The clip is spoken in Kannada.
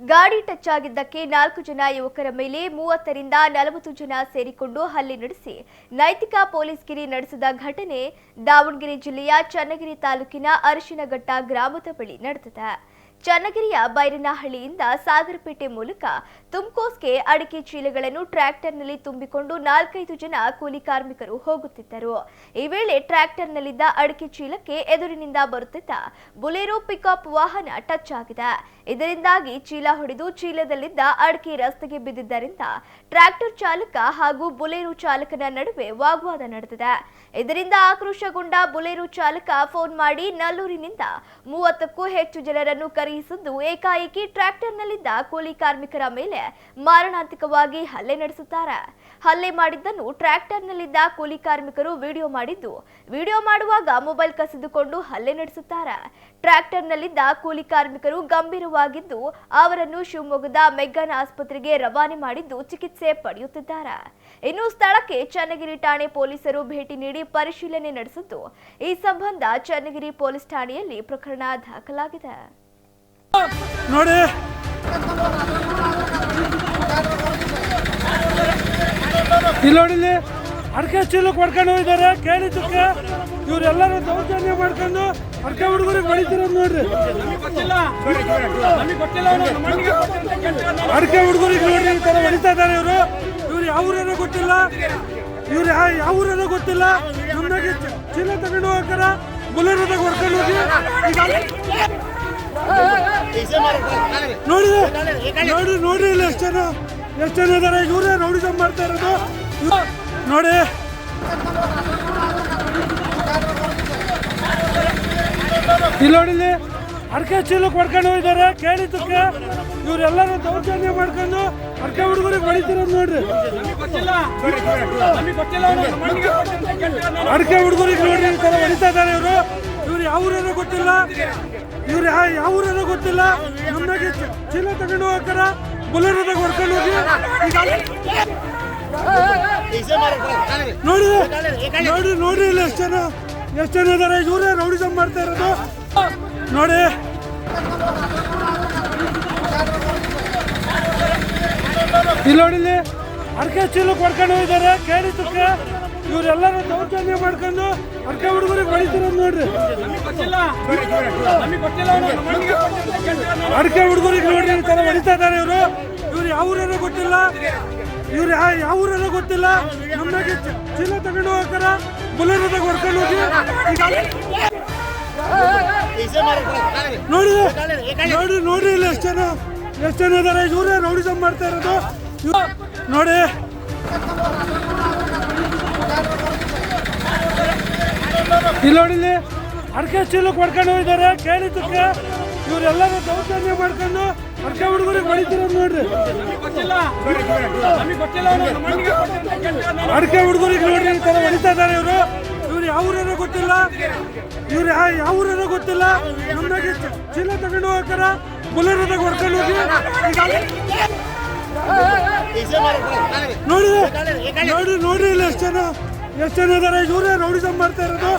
ಗಾಡಿ ಟಚ್ ಆಗಿದ್ದಕ್ಕೆ 4 ಜನ ಯುವಕರ ಮೇಲೆ 30 ರಿಂದ 40 ಜನ ಸೇರಿಕೊಂಡು ಹಲ್ಲೆ ನಡೆಸಿ ನೈತಿಕ ಪೊಲೀಸ್ಗಿರಿ ನಡೆಸಿದ ಘಟನೆ ದಾವಣಗೆರೆ ಜಿಲ್ಲೆಯ ಚನ್ನಗಿರಿ ತಾಲೂಕಿನ ಅರಶಿನಘಟ್ಟ ಗ್ರಾಮದ ಬಳಿ ನಡೆದಿದೆ. ಚನ್ನಗಿರಿಯ ಬೈರನಹಳ್ಳಿಯಿಂದ ಸಾಗರಪೇಟೆ ಮೂಲಕ ತುಮಕೋಸ್ಗೆ ಅಡಿಕೆ ಚೀಲಗಳನ್ನು ಟ್ರ್ಯಾಕ್ಟರ್ನಲ್ಲಿ ತುಂಬಿಕೊಂಡು 4-5 ಜನ ಕೂಲಿ ಕಾರ್ಮಿಕರು ಹೋಗುತ್ತಿದ್ದರು. ಈ ವೇಳೆ ಟ್ರ್ಯಾಕ್ಟರ್ನಲ್ಲಿದ್ದ ಅಡಿಕೆ ಚೀಲಕ್ಕೆ ಎದುರಿನಿಂದ ಬರುತ್ತಿದ್ದ ಬುಲೆರೋ ಪಿಕಪ್ ವಾಹನ ಟಚ್ ಆಗಿದೆ. ಇದರಿಂದಾಗಿ ಚೀಲ ಹೊಡೆದು ಚೀಲದಲ್ಲಿದ್ದ ಅಡಿಕೆ ರಸ್ತೆಗೆ ಬಿದ್ದಿದ್ದರಿಂದ ಟ್ರ್ಯಾಕ್ಟರ್ ಚಾಲಕ ಹಾಗೂ ಬುಲೆರೋ ಚಾಲಕನ ನಡುವೆ ವಾಗ್ವಾದ ನಡೆದಿದೆ. ಇದರಿಂದ ಆಕ್ರೋಶಗೊಂಡ ಬುಲೆರೋ ಚಾಲಕ ಫೋನ್ ಮಾಡಿ ನಲ್ಲೂರಿನಿಂದ 30ಕ್ಕೂ ಹೆಚ್ಚು ಜನರನ್ನು ಕರೆಯಿಸಿದ್ದು ಏಕಾಏಕಿ ಟ್ರ್ಯಾಕ್ಟರ್ನಲ್ಲಿದ್ದ ಕೂಲಿ ಕಾರ್ಮಿಕರ ಮೇಲೆ ಮಾರಣಾಂತಿಕವಾಗಿ ಹಲ್ಲೆ ನಡೆಸುತ್ತಾರೆ. ಹಲ್ಲೆ ಮಾಡಿದ್ದನ್ನು ಟ್ರ್ಯಾಕ್ಟರ್ನಲ್ಲಿದ್ದ ಕೂಲಿ ಕಾರ್ಮಿಕರು ವಿಡಿಯೋ ಮಾಡುವಾಗ ಮೊಬೈಲ್ ಕಸಿದುಕೊಂಡು ಹಲ್ಲೆ ನಡೆಸುತ್ತಾರೆ. ಟ್ರ್ಯಾಕ್ಟರ್ನಲ್ಲಿದ್ದ ಕೂಲಿ ಕಾರ್ಮಿಕರು ಗಂಭೀರವಾಗಿದ್ದು ಅವರನ್ನು ಶಿವಮೊಗ್ಗದ ಮೆಗ್ಗಾನ್ ಆಸ್ಪತ್ರೆಗೆ ರವಾನೆ ಮಾಡಿದ್ದು ಚಿಕಿತ್ಸೆ ಪಡೆಯುತ್ತಿದ್ದಾರೆ. ಇನ್ನು ಸ್ಥಳಕ್ಕೆ ಚನ್ನಗಿರಿ ಠಾಣೆ ಪೊಲೀಸರು ಭೇಟಿ ನೀಡಿ ಪರಿಶೀಲನೆ ನಡೆಸಿದ್ದು ಈ ಸಂಬಂಧ ಚನ್ನಗಿರಿ ಪೊಲೀಸ್ ಠಾಣೆಯಲ್ಲಿ ಪ್ರಕರಣ ದಾಖಲಾಗಿದೆ. ನೋಡಿ ಇಲ್ಲಿ ಅಡಿಕೆ ಚೀಲಕ್ಕೆ ಹೊಡ್ಕೊಂಡು ಹೋಗಿದ್ದಾರೆ. ಕೇಳಿದ್ದಕ್ಕೆ ಇವರೆಲ್ಲರೂ ದೌರ್ಜನ್ಯ ಮಾಡ್ಕೊಂಡು ಅಡಿಕೆ ಹುಡುಗರಿಗೆ ಹೊಡಿತಿರೋದು ನೋಡ್ರಿ. ಅಡಿಕೆ ಹುಡುಗರಿಗೆ ನೋಡ್ರಿ ಈ ತರ ಹೊಡಿತಾ ಇದ್ದಾರೆ. ಇವ್ರು ಯಾವ್ರೇನೋ ಗೊತ್ತಿಲ್ಲ, ಗೊತ್ತಿಲ್ಲ. ನಮ್ದಾಗಿ ಚೀಲ ತಗೊಂಡು ಹೋಗ್ತಾರ, ಬುಲೆರೋದಾಗ ಹೊಡ್ಕೊಂಡು ಹೋಗಿ ನೋಡಿ ಇಲ್ಲ ಎಷ್ಟು ಜನ ಇದಾರೆ. ಇವರೇ ರೌಡಿಸಮ್ ಮಾಡ್ತಾ ಇರೋದು ನೋಡಿ. ಇಲ್ಲಿ ಅಡಿಕೆ ಚೀಲಕ್ಕೆ ಹೊಡ್ಕೊಂಡು ಹೋಗಿದ್ದಾರೆ. ಕೇಳಿದ್ದಕ್ಕೆ ಇವರೆಲ್ಲರೂ ದೌರ್ಜನ್ಯ ಮಾಡ್ಕೊಂಡು ಅಡಿಕೆ ಹುಡುಗರಿಗೆ ಹೊಡಿತಿರೋದು ನೋಡ್ರಿ. ಅಡಿಕೆ ಹುಡುಗರಿಗೆ ನೋಡ್ರಿ ಈ ತರ ಹೊಡಿತಾ ಇದ್ದಾರೆ. ಇವ್ರು ಯಾವ್ರೇನೋ ಗೊತ್ತಿಲ್ಲ. ನಮ್ದಾಗಿ ಚೀಲ ತಗೊಂಡು ಹೋಗ್ತಾರ, ಬುಲೆರೋದಾಗ ಹೊಡ್ಕೊಂಡು ಹೋಗಿ ನೋಡಿ ಇಲ್ಲ ಎಷ್ಟು ಜನ ಇದಾರೆ. ಇವರೇ ರೌಡಿಸಮ್ ಮಾಡ್ತಾ ಇರೋದು ನೋಡಿ. ಇಲ್ಲಿ ಅಡಿಕೆ ಚೀಲಕ್ಕೆ ಹೊಡ್ಕೊಂಡು ಹೋಗಿದ್ದಾರೆ. ಕೇಳಿದ್ದಕ್ಕೆ ಇವರೆಲ್ಲರೂ ದೌರ್ಜನ್ಯ ಮಾಡ್ಕೊಂಡು ಅಡಿಕೆ ಹುಡುಗರಿಗೆ ಹೊಡಿತಿರೋದು ನೋಡ್ರಿ. ಅಡಿಕೆ ಹುಡುಗರಿಗೆ ನೋಡ್ರಿ ಈ ತರ ಹೊಡಿತಾ ಇದ್ದಾರೆ. ಇವ್ರು ಯಾವ್ರೇನೋ ಗೊತ್ತಿಲ್ಲ. ನಮ್ದಾಗಿ ಚೀಲ ತಗೊಂಡು ಹೋಗ್ತಾರ, ಬುಲೆರೋದಾಗ ಹೊಡ್ಕೊಂಡು ಹೋಗಿ ನೋಡಿ ಇಲ್ಲ ಎಷ್ಟು ಜನ ಇದಾರೆ. ಇವರೇ ರೌಡಿಸಮ್ ಮಾಡ್ತಾ ಇರೋದು ನೋಡಿ. ಇಲ್ಲಿ ಅಡಿಕೆ ಚೀಲಕ್ಕೆ ಹೊಡ್ಕೊಂಡು ಹೋಗಿದ್ದಾರೆ. ಕೇಳಿದ್ದಕ್ಕೆ ಇವರೆಲ್ಲರೂ ದೌರ್ಜನ್ಯ ಮಾಡ್ಕೊಂಡು ಅಡಿಕೆ ಹುಡುಗರಿಗೆ ಹೊಡಿತಿರೋದು ನೋಡ್ರಿ. ಅಡಿಕೆ ಹುಡುಗರಿಗೆ ನೋಡ್ರಿ ಈ ತರ ಹೊಡಿತಾ ಇದ್ದಾರೆ. ಇವ್ರು ಯಾವ್ರೇನೋ ಗೊತ್ತಿಲ್ಲ. ನಮ್ದಾಗಿ ಚೀಲ ತಗೊಂಡು ಹೋಗ್ತಾರ, ಬುಲೆರೋದಾಗ ಹೊಡ್ಕೊಂಡು ಹೋಗಿ ನೋಡಿ ಇಲ್ಲ ಎಷ್ಟು ಜನ ಇದಾರೆ. ಇವರೇ ರೌಡಿಸಮ್ ಮಾಡ್ತಾ ಇರೋದು